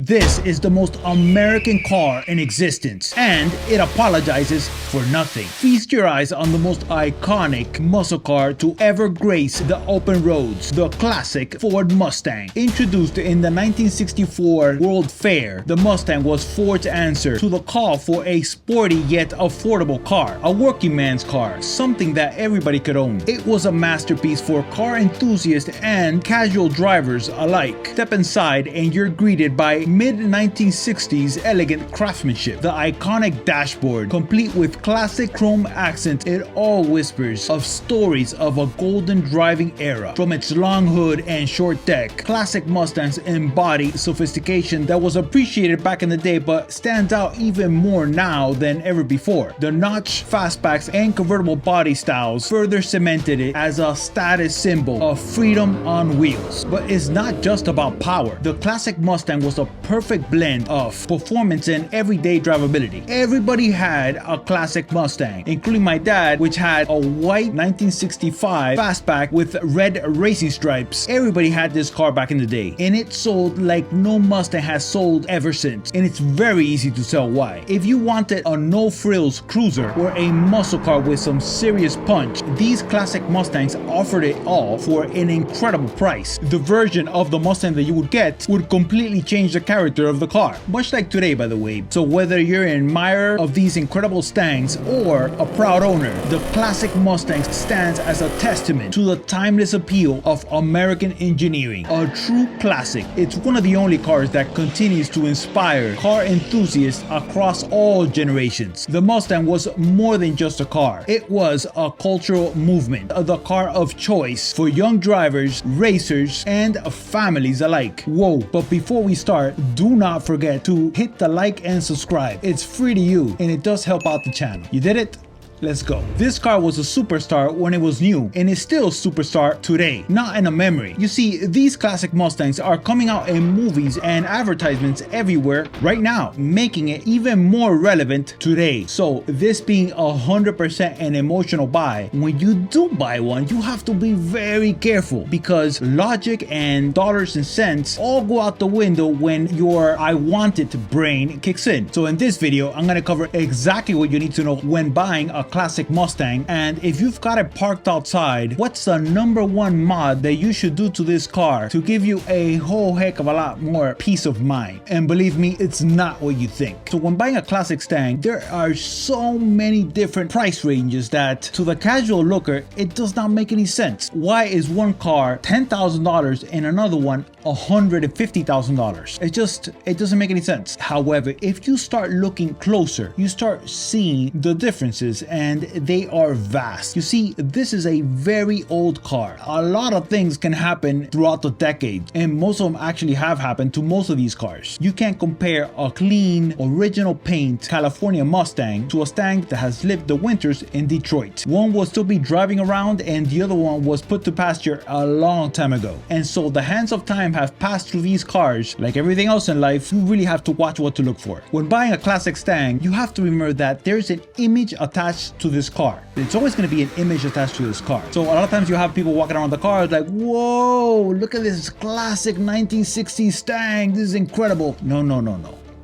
This is the most American car in existence, and it apologizes for nothing. Feast your eyes on the most iconic muscle car to ever grace the open roads, the classic Ford Mustang. Introduced in the 1964 World Fair, the Mustang was Ford's answer to the call for a sporty yet affordable car, a working man's car, something that everybody could own. It was a masterpiece for car enthusiasts and casual drivers alike. Step inside and you're greeted by mid-1960s elegant craftsmanship. The iconic dashboard, complete with classic chrome accents, it all whispers of stories of a golden driving era. From its long hood and short deck, classic Mustangs embody sophistication that was appreciated back in the day but stands out even more now than ever before. The notch, fastbacks, and convertible body styles further cemented it as a status symbol of freedom on wheels. But it's not just about power. The classic Mustang was a perfect blend of performance and everyday drivability. Everybody had a classic Mustang, including my dad, which had a white 1965 fastback with red racing stripes. Everybody had this car back in the day, and it sold like no Mustang has sold ever since. And it's very easy to tell why. If you wanted a no-frills cruiser or a muscle car with some serious punch, these classic Mustangs offered it all for an incredible price. The version of the Mustang that you would get would completely change the character of the car, much like today, by the way. So whether you're an admirer of these incredible Stangs or a proud owner, the classic Mustang stands as a testament to the timeless appeal of American engineering. A true classic. It's one of the only cars that continues to inspire car enthusiasts across all generations. The Mustang was more than just a car. It was a cultural movement, the car of choice for young drivers, racers, and families alike. Whoa, but before we start, do not forget to hit the like and subscribe. It's free to you, and it does help out the channel. You did it? Let's go. This car was a superstar when it was new, and is still a superstar today, not in a memory. You see, these classic Mustangs are coming out in movies and advertisements everywhere right now, making it even more relevant today. So this being 100% an emotional buy, when you do buy one, you have to be very careful, because logic and dollars and cents all go out the window when your I want it brain kicks in. So in this video, I'm gonna cover exactly what you need to know when buying a classic Mustang, and if you've got it parked outside, what's the #1 mod that you should do to this car to give you a whole heck of a lot more peace of mind. And believe me, it's not what you think. So when buying a classic Stang, there are so many different price ranges that to the casual looker, it does not make any sense. Why is one car $10,000 and another one $150,000? It doesn't make any sense. However, if you start looking closer, you start seeing the differences, and they are vast. You see, this is a very old car. A lot of things can happen throughout the decade, and most of them actually have happened to most of these cars. You can't compare a clean, original paint California Mustang to a Stang that has lived the winters in Detroit. One will still be driving around, and the other one was put to pasture a long time ago. And so the hands of time have passed through these cars. Like everything else in life, you really have to watch what to look for. When buying a classic Stang, you have to remember that there's an image attached to this car. It's always going to be an image attached to this car. So a lot of times you have people walking around the car like, whoa, look at this classic 1960s Stang. This is incredible. No.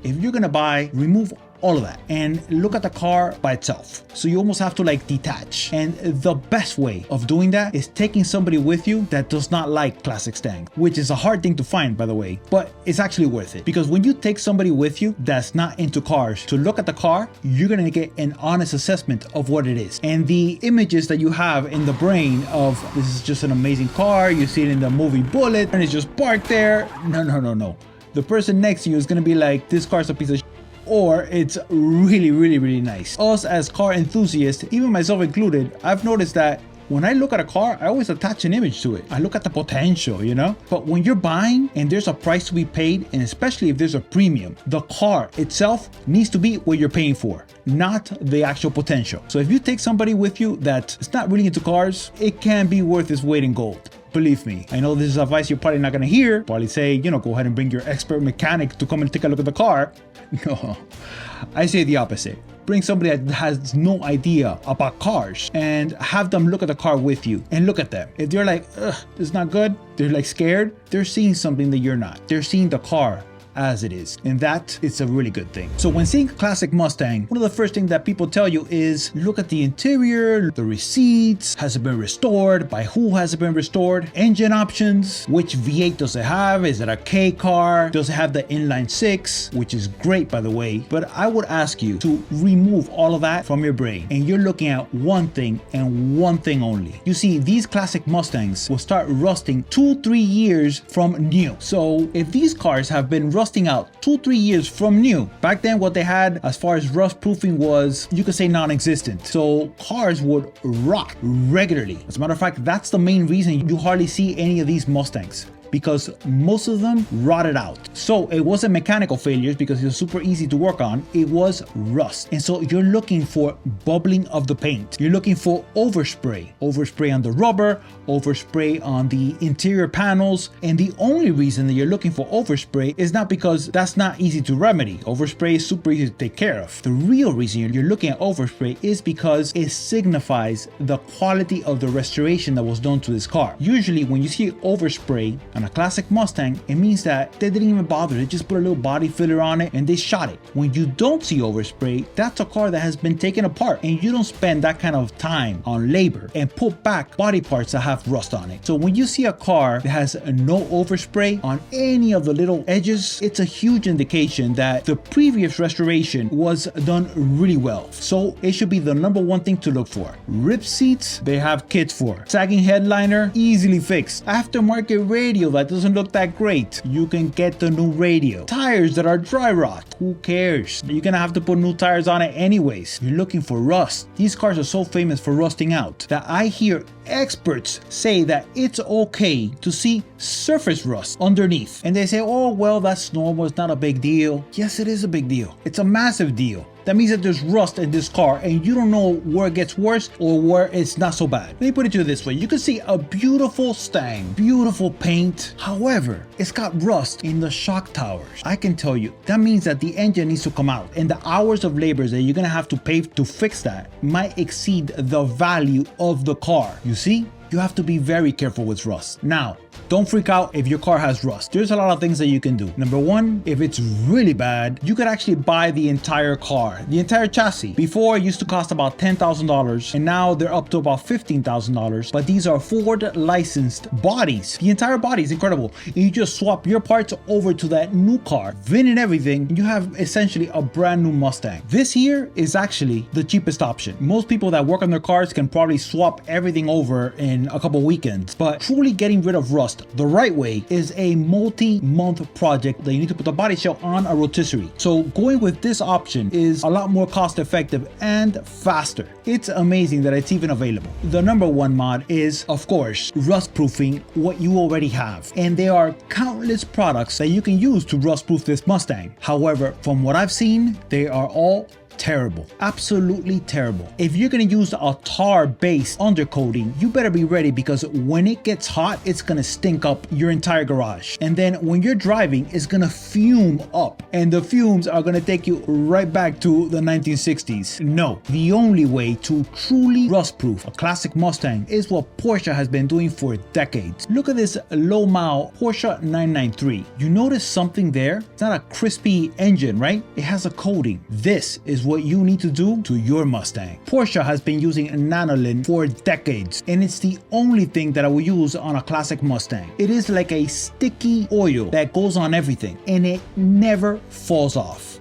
If you're going to buy, remove all of that and look at the car by itself. So you almost have to like detach. And the best way of doing that is taking somebody with you that does not like classic Stang, which is a hard thing to find, by the way, but it's actually worth it, because when you take somebody with you that's not into cars to look at the car, you're gonna get an honest assessment of what it is. And the images that you have in the brain of this is just an amazing car, you see it in the movie Bullet and it's just parked there. No. The person next to you is gonna be like, this car's a piece of shit, or it's really nice. Us as car enthusiasts, even myself included, I've noticed that when I look at a car, I always attach an image to it. I look at the potential, you know? But when you're buying and there's a price to be paid, and especially if there's a premium, the car itself needs to be what you're paying for, not the actual potential. So if you take somebody with you that is not really into cars, it can be worth its weight in gold. Believe me, I know this is advice you're probably not gonna hear. Probably say, go ahead and bring your expert mechanic to come and take a look at the car. No, I say the opposite. Bring somebody that has no idea about cars and have them look at the car with you and look at them. If they're like, ugh, this is not good, they're like scared, they're seeing something that you're not. They're seeing the car as it is. And that it's a really good thing. So when seeing a classic Mustang, one of the first things that people tell you is look at the interior, the receipts, has it been restored, by who has it been restored, engine options, which V8 does it have, is it a K car, does it have the inline 6, which is great by the way. But I would ask you to remove all of that from your brain, and you're looking at one thing and one thing only. You see, these classic Mustangs will start rusting 2-3 years from new. So if these cars have been rusting out 2-3 years from new, back then what they had as far as rust proofing was, you could say, non-existent. So cars would rot regularly. As a matter of fact, that's the main reason you hardly see any of these Mustangs, because most of them rotted out. So it wasn't mechanical failures because it was super easy to work on, it was rust. And so you're looking for bubbling of the paint. You're looking for overspray. Overspray on the rubber, overspray on the interior panels. And the only reason that you're looking for overspray is not because that's not easy to remedy. Overspray is super easy to take care of. The real reason you're looking at overspray is because it signifies the quality of the restoration that was done to this car. Usually when you see overspray on a classic Mustang, it means that they didn't even bother. They just put a little body filler on it and they shot it. When you don't see overspray, that's a car that has been taken apart, and you don't spend that kind of time on labor and put back body parts that have rust on it. So when you see a car that has no overspray on any of the little edges, it's a huge indication that the previous restoration was done really well. So it should be the number one thing to look for. Ripped seats, they have kits for. Sagging headliner, easily fixed. Aftermarket radio that doesn't look that great, you can get the new radio. Tires that are dry rot, who cares? You're gonna have to put new tires on it anyways. You're looking for rust. These cars are so famous for rusting out that I hear experts say that it's okay to see surface rust underneath, and they say, oh well, that's normal, it's not a big deal. Yes, it is a big deal. It's a massive deal. That means that there's rust in this car and you don't know where it gets worse or where it's not so bad. Let me put it to you this way. You can see a beautiful Stang, beautiful paint. However, it's got rust in the shock towers. I can tell you, that means that the engine needs to come out, and the hours of labor that you're gonna have to pay to fix that might exceed the value of the car. You see? You have to be very careful with rust. Now, don't freak out if your car has rust. There's a lot of things that you can do. Number one, if it's really bad, you could actually buy the entire car, the entire chassis. Before, it used to cost about $10,000, and now they're up to about $15,000. But these are Ford licensed bodies. The entire body is incredible. And you just swap your parts over to that new car, VIN and everything, and you have essentially a brand new Mustang. This here is actually the cheapest option. Most people that work on their cars can probably swap everything over in a couple weekends, but truly getting rid of rust the right way is a multi-month project that you need to put the body shell on a rotisserie. So going with this option is a lot more cost effective and faster. It's amazing that it's even available. The number one mod is, of course, rust proofing what you already have, and there are countless products that you can use to rust proof this Mustang. However, from what I've seen, they are all terrible, absolutely terrible. If you're gonna use a tar-based undercoating, you better be ready, because when it gets hot, it's gonna stink up your entire garage. And then when you're driving, it's gonna fume up, and the fumes are gonna take you right back to the 1960s. No, the only way to truly rust-proof a classic Mustang is what Porsche has been doing for decades. Look at this low-mile Porsche 993. You notice something there? It's not a crispy engine, right? It has a coating. This is what you need to do to your Mustang. Porsche has been using nanolin for decades, and it's the only thing that I will use on a classic Mustang. It is like a sticky oil that goes on everything, and it never falls off.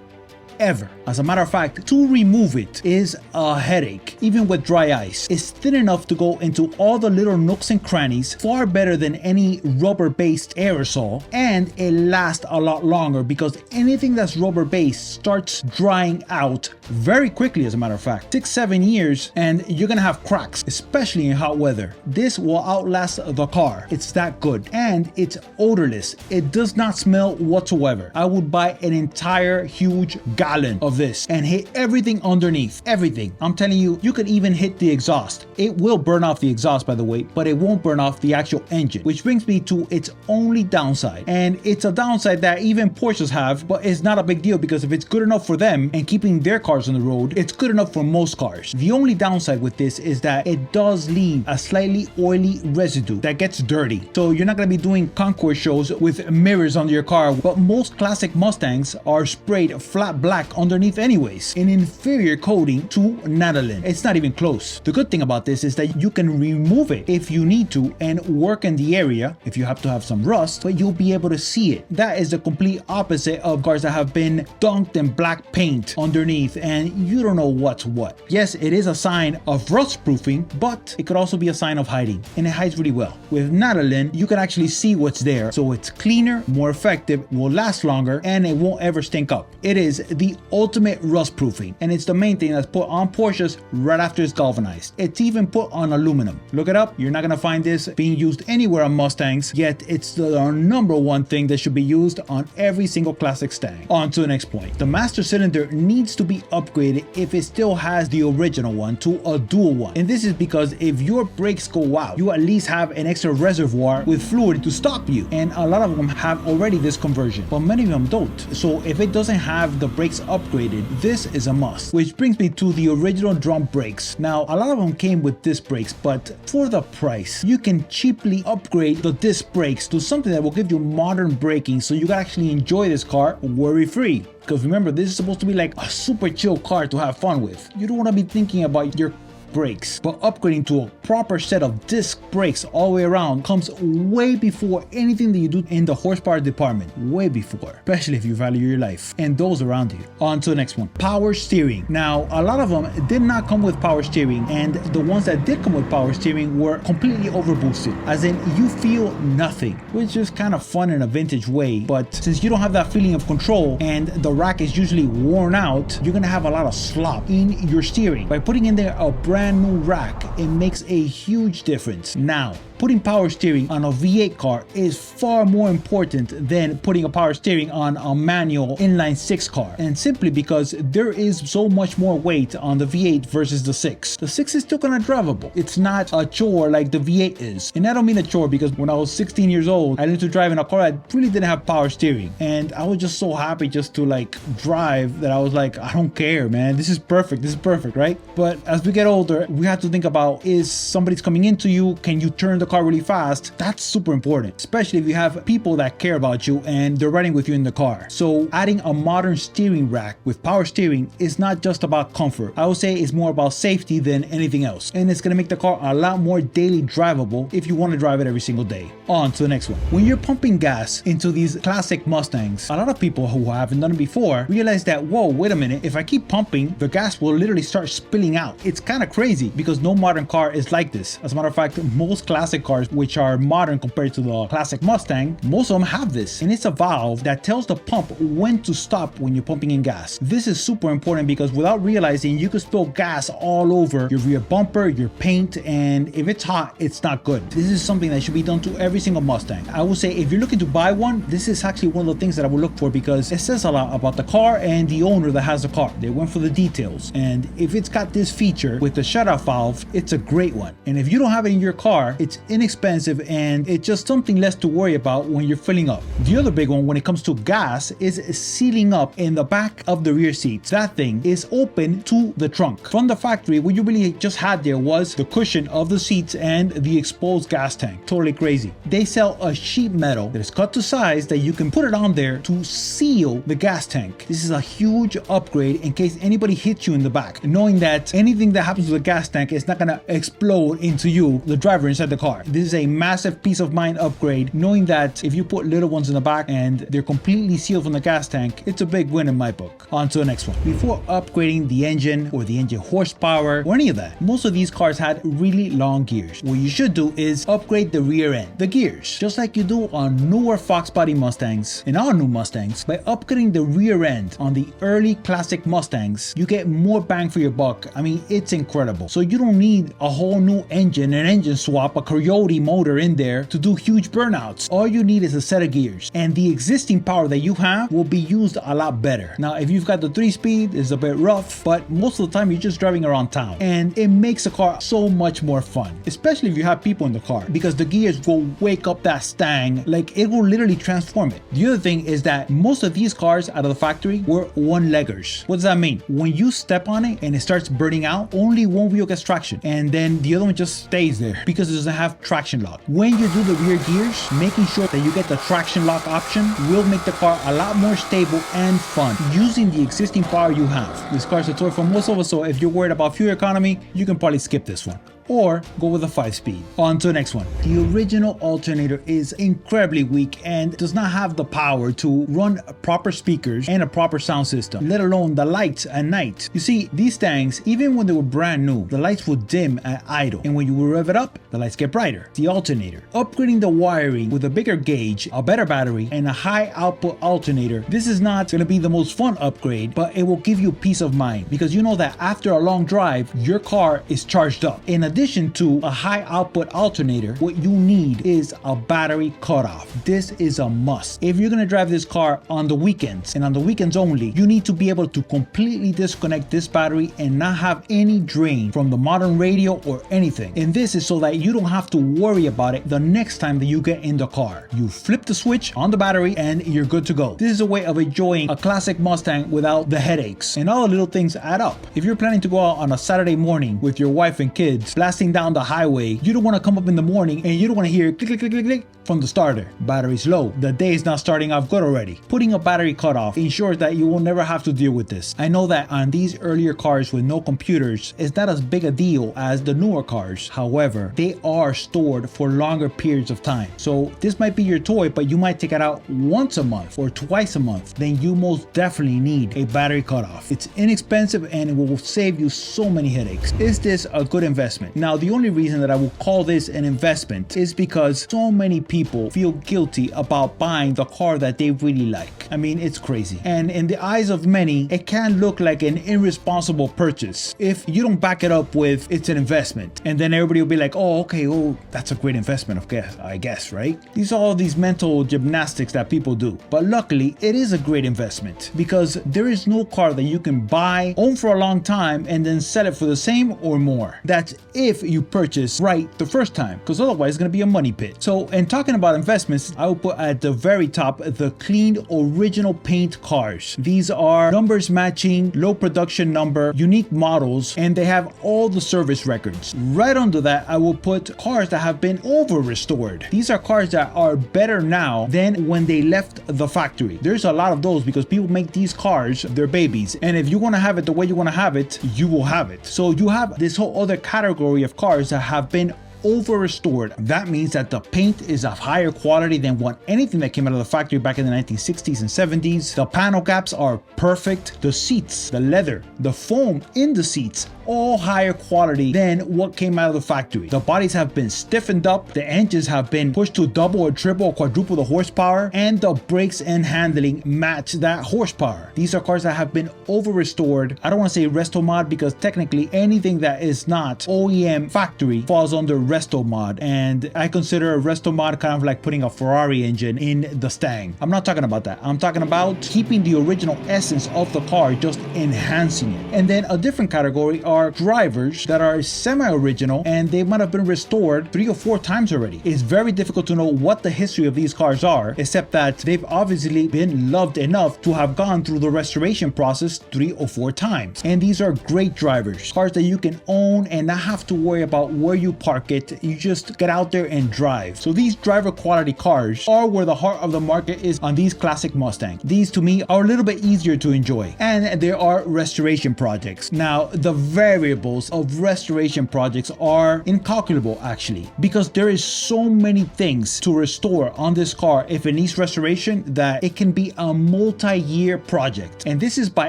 Ever. As a matter of fact, to remove it is a headache, even with dry ice. It's thin enough to go into all the little nooks and crannies, far better than any rubber-based aerosol, and it lasts a lot longer because anything that's rubber-based starts drying out very quickly. As a matter of fact, 6-7 years and you're gonna have cracks, especially in hot weather. This will outlast the car. It's that good, and it's odorless. It does not smell whatsoever. I would buy an entire huge gallon gallon of this and hit everything underneath. Everything. I'm telling you, you could even hit the exhaust. It will burn off the exhaust, by the way, but it won't burn off the actual engine, which brings me to its only downside. And it's a downside that even Porsches have, but it's not a big deal because if it's good enough for them and keeping their cars on the road, it's good enough for most cars. The only downside with this is that it does leave a slightly oily residue that gets dirty. So you're not going to be doing concours shows with mirrors under your car, but most classic Mustangs are sprayed flat black underneath anyways, an inferior coating to Natalan. It's not even close. The good thing about this is that you can remove it if you need to and work in the area if you have to have some rust, but you'll be able to see it. That is the complete opposite of cars that have been dunked in black paint underneath and you don't know what's what. Yes, it is a sign of rust proofing, but it could also be a sign of hiding, and it hides really well. With Natalan, you can actually see what's there, so it's cleaner, more effective, will last longer, and it won't ever stink up. It is the ultimate rust proofing, and it's the main thing that's put on Porsches right after it's galvanized. It's even put on aluminum. Look it up. You're not gonna find this being used anywhere on Mustangs, yet it's the number one thing that should be used on every single classic Stang. On to the next point. The master cylinder needs to be upgraded if it still has the original one to a dual one, and this is because if your brakes go out, you at least have an extra reservoir with fluid to stop you, and a lot of them have already this conversion, but many of them don't. So if it doesn't have the brakes upgraded, this is a must, which brings me to the original drum brakes. Now a lot of them came with disc brakes, but for the price you can cheaply upgrade the disc brakes to something that will give you modern braking so you can actually enjoy this car worry free. Because remember, this is supposed to be like a super chill car to have fun with. You don't want to be thinking about your brakes, but upgrading to a proper set of disc brakes all the way around comes way before anything that you do in the horsepower department. Way before, especially if you value your life and those around you. On to the next one. Power steering. Now a lot of them did not come with power steering, and the ones that did come with power steering were completely overboosted, as in you feel nothing, which is kind of fun in a vintage way. But since you don't have that feeling of control and the rack is usually worn out, you're gonna have a lot of slop in your steering. By putting in there a brand new rack, it makes a huge difference. Now, putting power steering on a V8 car is far more important than putting a power steering on a manual inline 6 car, and simply because there is so much more weight on the V8 versus the 6. The 6 is still kind of drivable. It's not a chore like the V8 is, and I don't mean a chore because when I was 16 years old, I learned to drive in a car that really didn't have power steering, and I was just so happy just to like drive that I was like, I don't care, man, this is perfect, right? But as we get older, we have to think about, is somebody's coming into you, can you turn the car really fast? That's super important, especially if you have people that care about you and they're riding with you in the car. So adding a modern steering rack with power steering is not just about comfort. I would say it's more about safety than anything else, and it's gonna make the car a lot more daily drivable if you want to drive it every single day. On to the next one. When you're pumping gas into these classic Mustangs, a lot of people who haven't done it before realize that, whoa, wait a minute, if I keep pumping, the gas will literally start spilling out. It's kind of crazy because no modern car is like this. As a matter of fact, most classic cars which are modern compared to the classic Mustang, most of them have this, and it's a valve that tells the pump when to stop when you're pumping in gas. This is super important because without realizing, you could spill gas all over your rear bumper, your paint, and if it's hot, it's not good. This is something that should be done to every single Mustang. I would say if you're looking to buy one, this is actually one of the things that I would look for because it says a lot about the car and the owner that has the car. They went for the details, and if it's got this feature with the shutoff valve, it's a great one. And if you don't have it in your car, it's inexpensive and it's just something less to worry about when you're filling up. The other big one when it comes to gas is sealing up in the back of the rear seats. That thing is open to the trunk. From the factory, what you really just had there was the cushion of the seats and the exposed gas tank. Totally crazy. They sell a sheet metal that is cut to size that you can put it on there to seal the gas tank. This is a huge upgrade in case anybody hits you in the back, knowing that anything that happens to the gas tank is not gonna explode into you, the driver inside the car. This is a massive peace of mind upgrade, knowing that if you put little ones in the back and they're completely sealed from the gas tank, it's a big win in my book. On to the next one. Before upgrading the engine or the engine horsepower or any of that, most of these cars had really long gears. What you should do is upgrade the rear end, the gears, just like you do on newer Fox body Mustangs and all new Mustangs. By upgrading the rear end on the early classic Mustangs, you get more bang for your buck. I mean, it's incredible. So you don't need a whole new engine, an engine swap, a coyote motor in there to do huge burnouts. All you need is a set of gears, and the existing power that you have will be used a lot better. Now, if you've got the 3-speed, it's a bit rough, but most of the time you're just driving around town, and it makes the car so much more fun, especially if you have people in the car, because the gears will wake up that Stang, like it will literally transform it. The other thing is that most of these cars out of the factory were one-leggers. What does that mean? When you step on it and it starts burning out, only one wheel gets traction, and then the other one just stays there because it doesn't have traction lock. When you do the rear gears, making sure that you get the traction lock option will make the car a lot more stable and fun using the existing power you have. This car's a toy for most of us, so if you're worried about fuel economy, you can probably skip this one, or go with a 5-speed. On to the next one. The original alternator is incredibly weak and does not have the power to run proper speakers and a proper sound system, let alone the lights at night. You see, these Stangs, even when they were brand new, the lights would dim at idle, and when you rev it up, the lights get brighter. The alternator. Upgrading the wiring with a bigger gauge, a better battery, and a high output alternator, this is not going to be the most fun upgrade, but it will give you peace of mind because you know that after a long drive, your car is charged up. In addition to a high output alternator, what you need is a battery cutoff. This is a must. If you're going to drive this car on the weekends, and on the weekends only, you need to be able to completely disconnect this battery and not have any drain from the modern radio or anything. And this is so that you don't have to worry about it the next time that you get in the car. You flip the switch on the battery and you're good to go. This is a way of enjoying a classic Mustang without the headaches, and all the little things add up. If you're planning to go out on a Saturday morning with your wife and kids blasting down the highway, you don't want to come up in the morning and you don't want to hear click click click click click from the starter. Battery's low. The day is not starting off good already. Putting a battery cutoff ensures that you will never have to deal with this. I know that on these earlier cars with no computers, it's not as big a deal as the newer cars. However, they are stored for longer periods of time. So this might be your toy, but you might take it out once a month or twice a month. Then you most definitely need a battery cutoff. It's inexpensive and it will save you so many headaches. Is this a good investment? Now, the only reason that I will call this an investment is because so many people feel guilty about buying the car that they really like. I mean, it's crazy. And in the eyes of many, it can look like an irresponsible purchase if you don't back it up with it's an investment. And then everybody will be like, oh, okay, oh, that's a great investment, I guess, right? These are all these mental gymnastics that people do. But luckily, it is a great investment because there is no car that you can buy, own for a long time, and then sell it for the same or more. That's if you purchase right the first time, because otherwise it's going to be a money pit. So, in talking about investments, I will put at the very top the cleaned original paint cars. These are numbers matching, low production number, unique models, and they have all the service records. Right under that, I will put cars that have been over restored. These are cars that are better now than when they left the factory. There's a lot of those because people make these cars their babies, and if you want to have it the way you want to have it, you will have it. So you have this whole other category of cars that have been over restored. That means that the paint is of higher quality than what anything that came out of the factory back in the 1960s and 70s. The panel caps are perfect. The seats, the leather, the foam in the seats, all higher quality than what came out of the factory. The bodies have been stiffened up, the engines have been pushed to double or triple or quadruple the horsepower, and the brakes and handling match that horsepower. These are cars that have been over restored. I don't want to say resto mod because technically anything that is not OEM factory falls under resto mod, and I consider a resto mod kind of like putting a Ferrari engine in the Stang. I'm not talking about that. I'm talking about keeping the original essence of the car, just enhancing it. And then a different category are drivers that are semi-original and they might have been restored 3 or 4 times already. It's very difficult to know what the history of these cars are, except that they've obviously been loved enough to have gone through the restoration process 3 or 4 times. And these are great drivers, cars that you can own and not have to worry about where you park it. You just get out there and drive. So these driver quality cars are where the heart of the market is on these classic Mustangs. These to me are a little bit easier to enjoy, and there are restoration projects. Now, the variables of restoration projects are incalculable actually, because there is so many things to restore on this car if it needs restoration that it can be a multi-year project. And this is by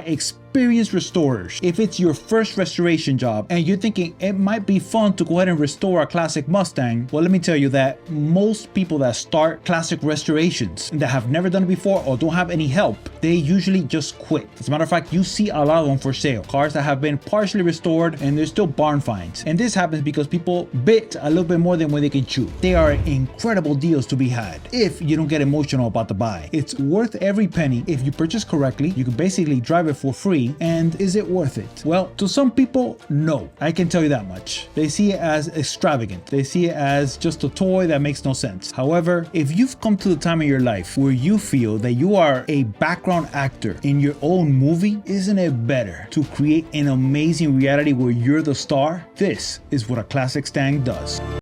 experienced restorers. If it's your first restoration job and you're thinking it might be fun to go ahead and restore a classic Mustang, well, let me tell you that most people that start classic restorations that have never done it before or don't have any help they usually just quit. As a matter of fact, you see a lot of them for sale. Cars that have been partially restored and they're still barn finds. And this happens because people bid a little bit more than what they can chew. They are incredible deals to be had if you don't get emotional about the buy. It's worth every penny if you purchase correctly. You can basically drive it for free. And is it worth it? Well, to some people, no. I can tell you that much. They see it as extravagant. They see it as just a toy that makes no sense. However, if you've come to the time in your life where you feel that you are a background actor in your own movie, isn't it better to create an amazing reality where you're the star? This is what a Classic Mustang does.